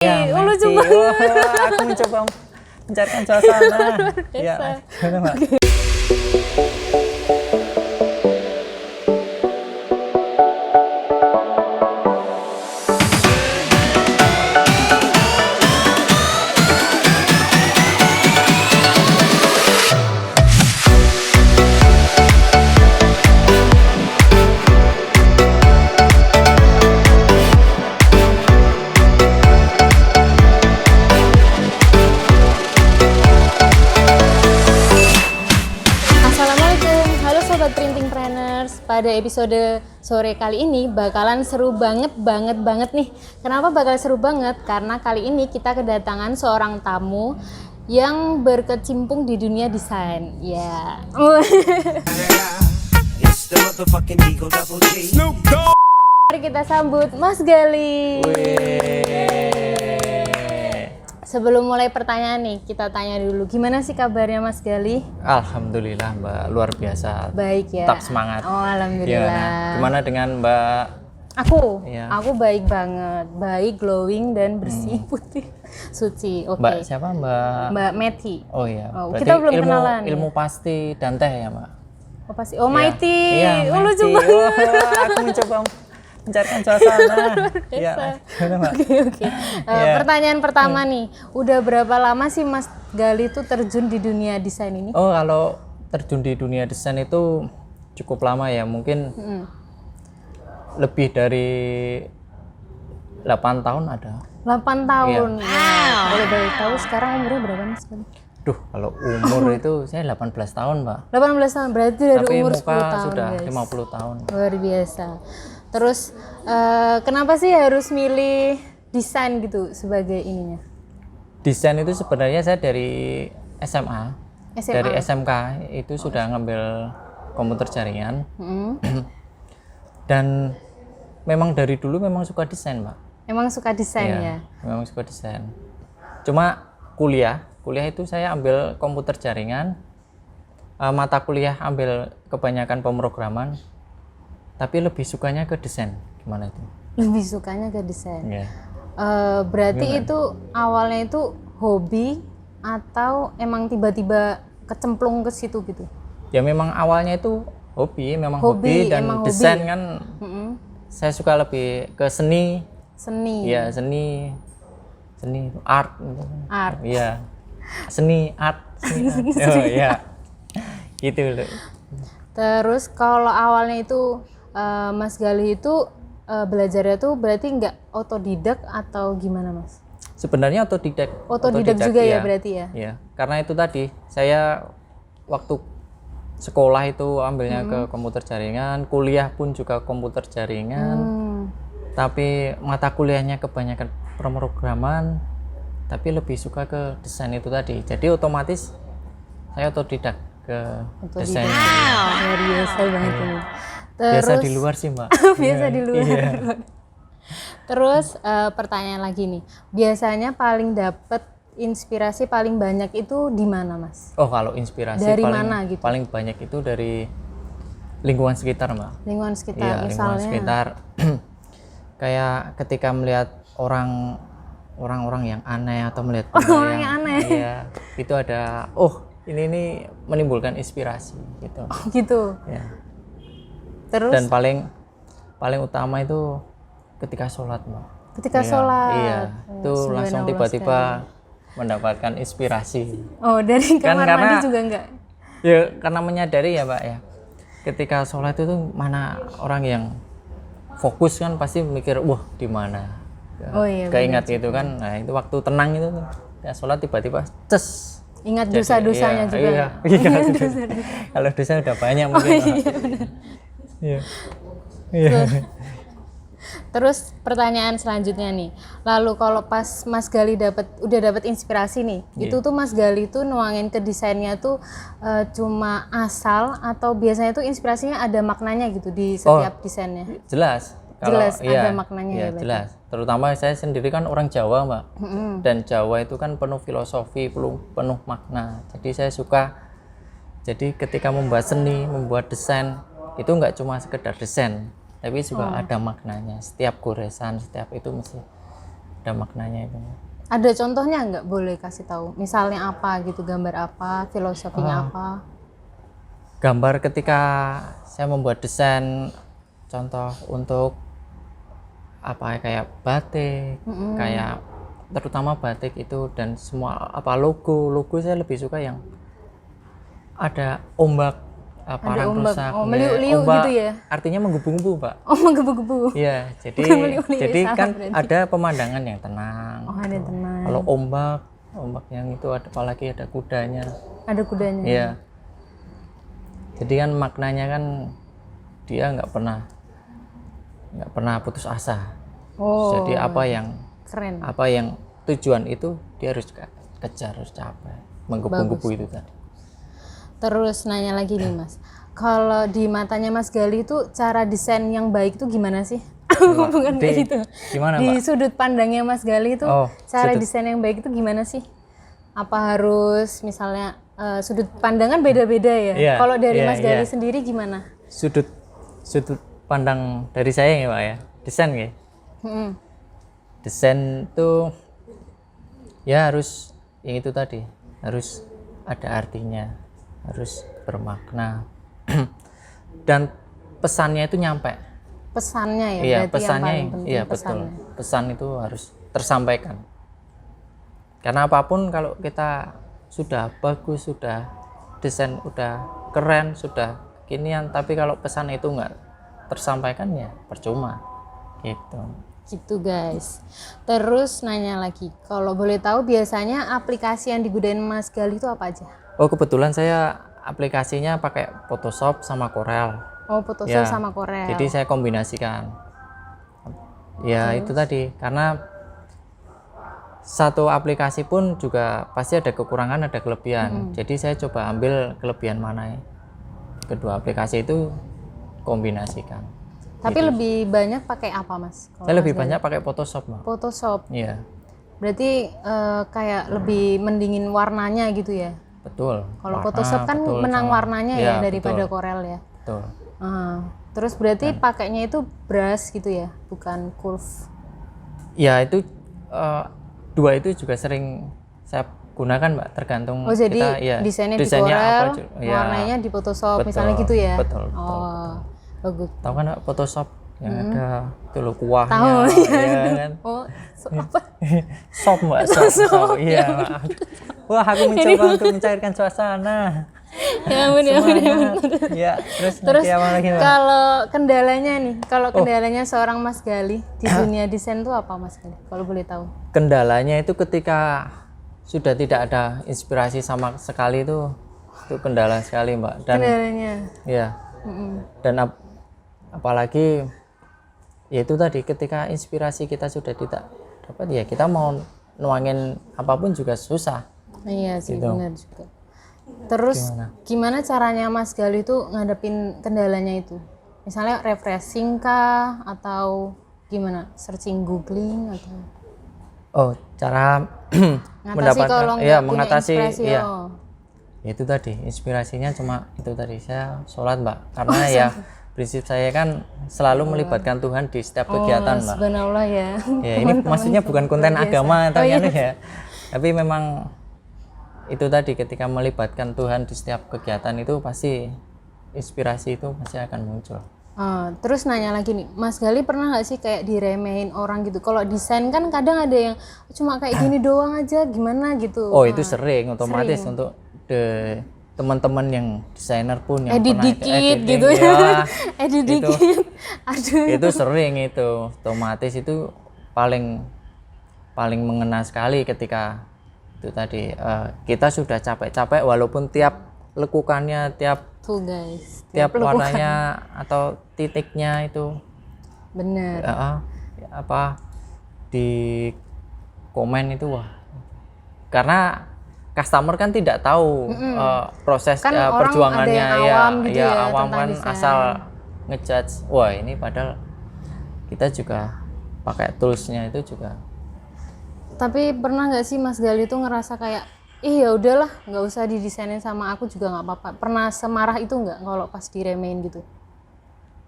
Oh, lucu banget. Aku mencoba mencarikan suasana. Ya, gimana, Mbak? Pada episode sore kali ini bakalan seru banget nih. Kenapa bakal seru banget? Karena kali ini kita kedatangan seorang tamu yang berkecimpung di dunia desain. Ya. Mari kita sambut Mas Gali. Sebelum mulai pertanyaan nih, kita tanya dulu, gimana sih kabarnya Mas Gali? Alhamdulillah Mbak, luar biasa. Baik ya. Tetap semangat. Oh, alhamdulillah. Gimana dengan Mbak? Aku baik banget, baik, glowing dan bersih, putih, suci. Oke. Mbak siapa Mbak? Mbak Meti. Oh iya. Oh, berarti kita belum kenalan. Ilmu pasti dan teh ya Mbak? Oh pasti. Oh Mighty. Iya, oh lucu banget. Aku mencoba mencarikan suasana. Iya. Oke. Pertanyaan pertama nih, udah berapa lama sih Mas Gali tuh terjun di dunia desain ini? Oh, kalau terjun di dunia desain itu cukup lama ya, mungkin lebih dari 8 tahun ada. 8 tahun. Wow. Boleh tahu sekarang umurnya berapa Mas Gali? Duh, kalau umur itu saya 18 tahun, Mbak. 18 tahun, berarti dari tapi umur 10 muka tahun sudah guys. 50 tahun. Luar biasa. Terus kenapa sih harus milih desain gitu sebagai ininya? Desain itu sebenarnya saya dari SMA. Dari SMK itu sudah ngambil komputer jaringan. Dan memang dari dulu memang suka desain, Mbak. Emang suka desain ya? Memang suka desain. Cuma kuliah itu saya ambil komputer jaringan. Mata kuliah ambil kebanyakan pemrograman. Tapi lebih sukanya ke desain. Gimana itu? Lebih sukanya ke desain. Yeah. Berarti gimana? Itu awalnya itu hobi atau emang tiba-tiba kecemplung ke situ gitu? Ya memang awalnya itu hobi dan desain kan. Saya suka lebih ke seni. Ya, seni art. Iya. Seni art. Oh iya. Gitu loh. Terus kalau awalnya itu Mas Gali itu belajarnya tuh berarti nggak otodidak atau gimana Mas? Sebenarnya otodidak juga ya berarti ya? Iya, karena itu tadi saya waktu sekolah itu ambilnya ke komputer jaringan, kuliah pun juga komputer jaringan, tapi mata kuliahnya kebanyakan pemrograman, tapi lebih suka ke desain itu tadi. Jadi otomatis saya otodidak ke desain. Luar biasa banget ini. Terus, biasa di luar sih Mbak. Biasa di luar. Iya. Terus pertanyaan lagi nih, biasanya paling dapat inspirasi paling banyak itu di mana Mas? Oh kalau inspirasi dari mana gitu? Paling banyak itu dari lingkungan sekitar Mbak. Lingkungan sekitar, iya, misalnya? Lingkungan sekitar. Kayak ketika melihat orang-orang yang aneh atau melihat orang yang aneh. Iya, itu ada ini menimbulkan inspirasi gitu. Oh gitu. Ya. Terus? Dan paling utama itu ketika sholat Mbak. Ketika sholat. Iya, itu langsung tiba-tiba mendapatkan inspirasi. Oh dari kamar mandi juga enggak? Ya karena menyadari ya Mbak ya. Ketika sholat itu mana orang yang fokus kan pasti mikir wah di mana. Oh iya. Keingat gitu kan. Nah itu waktu tenang itu ya sholat tiba-tiba ingat dosa-dosanya juga. Iya. Kalau dosa udah banyak mungkin. Iya benar. Iya. Terus pertanyaan selanjutnya nih. Lalu kalau pas Mas Gali udah dapat inspirasi nih, itu tuh Mas Gali tuh nuangin ke desainnya tuh cuma asal atau biasanya tuh inspirasinya ada maknanya gitu di setiap desainnya? Jelas. Ada maknanya ya. Jelas. Terutama saya sendiri kan orang Jawa Mbak. Dan Jawa itu kan penuh filosofi, penuh makna. Jadi saya suka. Jadi ketika membuat seni, membuat desain itu nggak cuma sekedar desain, tapi juga ada maknanya. Setiap goresan, setiap itu mesti ada maknanya itu. Ada contohnya nggak, boleh kasih tahu? Misalnya apa gitu, gambar apa, filosofinya apa? Gambar ketika saya membuat desain, contoh untuk apa kayak batik, kayak terutama batik itu dan semua apa logo saya lebih suka yang ada ombak, parang ombak. rusak, Oh, meliuk-liuk ombak, gitu ya? artinya menggebu-gebu, Pak. Oh, menggebu-gebu. Iya, jadi Meliuk-liuk, salah kan berarti. ada pemandangan yang tenang. Oh, ada tenang. Kalau ombak yang itu ada, apalagi ada kudanya. Ada kudanya. Iya. Jadi kan maknanya kan dia nggak pernah putus asa. Oh, Jadi keren. apa yang tujuan itu dia harus kejar, harus capai. Menggebu-gebu itu tadi. Terus nanya lagi nih Mas, kalau di matanya Mas Gali itu cara desain yang baik itu gimana sih? Bukan kayak gitu. Gimana, Di Mbak? sudut pandangnya Mas Gali itu cara desain yang baik itu gimana sih? Apa harus misalnya sudut pandangan beda-beda ya? Iya, Kalau dari iya, Mas Gali iya. sendiri gimana? Sudut pandang dari saya ya, Pak ya. Desain ya. Desain itu ya harus yang itu tadi, harus ada artinya, harus bermakna dan pesannya itu nyampe. Pesannya ya, Iya, berarti pesannya, yang paling penting iya pesannya. betul. Pesan itu harus tersampaikan. Karena apapun kalau kita sudah bagus, sudah desain udah keren, sudah kinian, tapi kalau pesan itu nggak tersampaikan ya percuma. Gitu. Gitu guys. Terus nanya lagi, kalau boleh tahu biasanya aplikasi yang digunain Mas Gali itu apa aja? Oh, kebetulan saya aplikasinya pakai Photoshop sama Corel. Oh, Photoshop Ya, sama Corel. Jadi saya kombinasikan. Ya itu tadi, karena satu aplikasi pun juga pasti ada kekurangan, ada kelebihan. Jadi saya coba ambil kelebihan mana ya. Kedua aplikasi itu kombinasikan. Tapi lebih banyak pakai apa Mas? Kalau Saya lebih Mas Gali? banyak pakai Photoshop, Mbak. Photoshop. Iya, Berarti kayak lebih mendingin warnanya gitu ya? betul. Kalau Warna, Photoshop kan betul, menang sama. warnanya Iya, ya daripada betul, Corel ya. betul. Terus berarti pakainya itu brush gitu ya, bukan curve. Ya itu dua itu juga sering saya gunakan, Mbak, tergantung Oh jadi kita ya desainnya di desainnya Corel, ya, warnanya di Photoshop, betul, misalnya gitu ya? betul, Oh, bagus. tahu kan, Mbak, Photoshop yang ada itu loh kuahnya. Tahu, ya kan. Oh, apa? Shop, Mbak, shop. Iya, Mbak. Wah, aku mencoba untuk mencairkan suasana. Ya ampun, ya ampun, ya ampun. Ya, terus Terus nanti apa lagi, Mbak? kalau kendalanya nih, kalau kendalanya seorang Mas Gali di dunia desain tuh apa Mas Gali? Kalau boleh tahu? Kendalanya itu ketika sudah tidak ada inspirasi sama sekali itu kendala sekali, Mbak. Dan Kendalanya. ya, dan apalagi ya itu tadi, ketika inspirasi kita sudah tidak dapat ya kita mau nuangin apapun juga susah. Iya sih, Gitu. benar juga. Terus gimana caranya Mas Gali tuh ngadepin kendalanya itu? Misalnya refreshing kah atau gimana? Searching, googling atau Oh, cara ngatasi kalau nggak ya punya mengatasi inspirasi? ya. Oh. Ya itu tadi, inspirasinya cuma itu tadi, saya sholat, Mbak. Karena ya prinsip saya kan selalu melibatkan Tuhan di setiap kegiatan, Mbak. Subhanallah ya. Ya, ini maksudnya bukan konten agama atau iya. ya. Tapi memang itu tadi, ketika melibatkan Tuhan di setiap kegiatan itu pasti inspirasi itu pasti akan muncul. Terus nanya lagi nih, Mas Gali pernah nggak sih kayak diremehin orang gitu? Kalau desain kan kadang ada yang cuma kayak gini doang aja, gimana gitu. Oh, itu sering, otomatis untuk teman-teman yang desainer pun yang Edit pernah dikit editing, gitu ya. Edit itu. dikit. Aduh. Itu sering, itu otomatis itu paling mengena sekali ketika itu tadi kita sudah capek-capek, walaupun tiap lekukannya, tiap Tuh guys. warnanya atau titiknya itu Bener. apa di komen itu, wah, karena customer kan tidak tahu proses Kan orang perjuangannya, ada yang awam gitu ya awam tentang kan desain. asal ngejudge. Wah, ini padahal kita juga pakai toolsnya itu juga. Tapi pernah nggak sih Mas Gali tuh ngerasa kayak, ya udahlah, nggak usah didesainin sama aku juga nggak apa-apa. Pernah semarah itu nggak kalau pas diremehin gitu?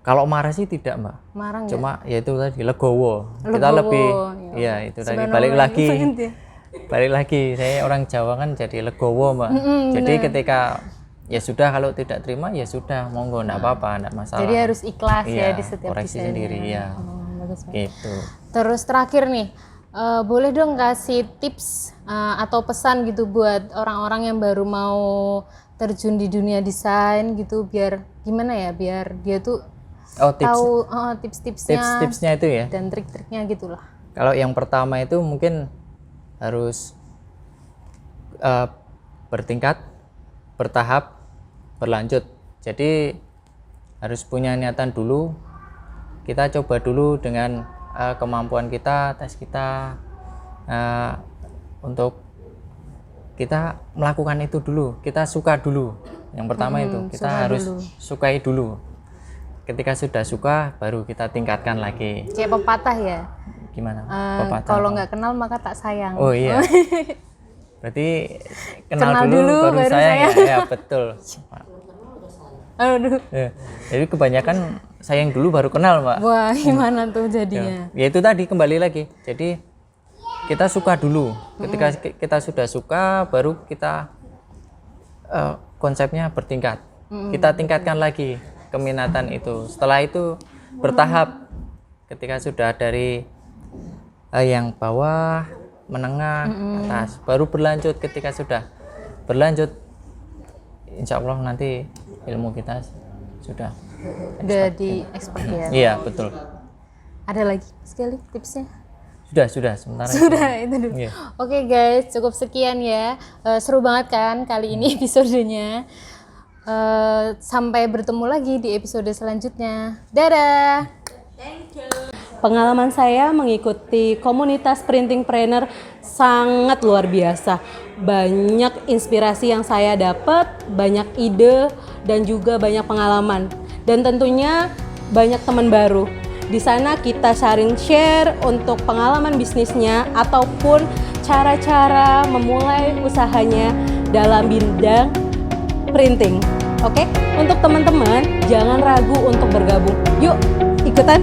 Kalau marah sih tidak, Mbak. Marah nggak? Cuma ya itu tadi legowo. Kita Legowo, lebih ya. ya itu tadi Subhanallah, balik lagi. banget ya. Balik lagi, saya orang Jawa kan jadi legowo, Mbak. Jadi ketika ya sudah, kalau tidak terima ya sudah, monggo, enggak apa-apa, enggak masalah. Jadi harus ikhlas Iya, ya di setiap koreksi desainnya. sendiri ya. Oh, bagus banget. Gitu. Terus terakhir nih, boleh dong kasih tips atau pesan gitu buat orang-orang yang baru mau terjun di dunia desain gitu, biar gimana ya, biar dia tuh Oh, tahu tips-tipsnya tips-tipsnya itu ya. dan trik-triknya gitulah. Kalau yang pertama itu mungkin harus bertingkat, bertahap, berlanjut. Jadi harus punya niatan dulu. Kita coba dulu dengan kemampuan kita, tes kita, untuk kita melakukan itu dulu. Kita suka dulu. Yang pertama itu kita harus sukai dulu. Ketika sudah suka, baru kita tingkatkan lagi. Kayak pepatah ya. Gimana? Pepatah Kalau apa? nggak kenal maka tak sayang. Oh iya. Berarti Kenal kenal, dulu, baru baru sayang ya? sayang. Ya, betul. Aduh. Ya, jadi kebanyakan sayang dulu baru kenal, Mbak. Wah, gimana tuh jadinya? Ya itu tadi, kembali lagi. Jadi kita suka dulu. Ketika kita sudah suka, baru kita konsepnya bertingkat. Kita tingkatkan lagi keminatan itu. Setelah itu bertahap. Ketika sudah dari yang bawah, menengah, atas, baru berlanjut. Ketika sudah berlanjut, insya Allah nanti ilmu kita sudah di expert ya. Iya, betul. Ada lagi sekali tipsnya? Sudah sementara Sudah itu dulu. Iya. Oke guys, cukup sekian ya. Seru banget kan kali ini episodenya. Sampai bertemu lagi di episode selanjutnya. Dadah. Pengalaman saya mengikuti komunitas Printing Planner sangat luar biasa. Banyak inspirasi yang saya dapat, banyak ide, dan juga banyak pengalaman. Dan tentunya banyak teman baru. Di sana kita sharing share untuk pengalaman bisnisnya ataupun cara-cara memulai usahanya dalam bidang printing. Oke, untuk teman-teman jangan ragu untuk bergabung. Yuk, ikutan!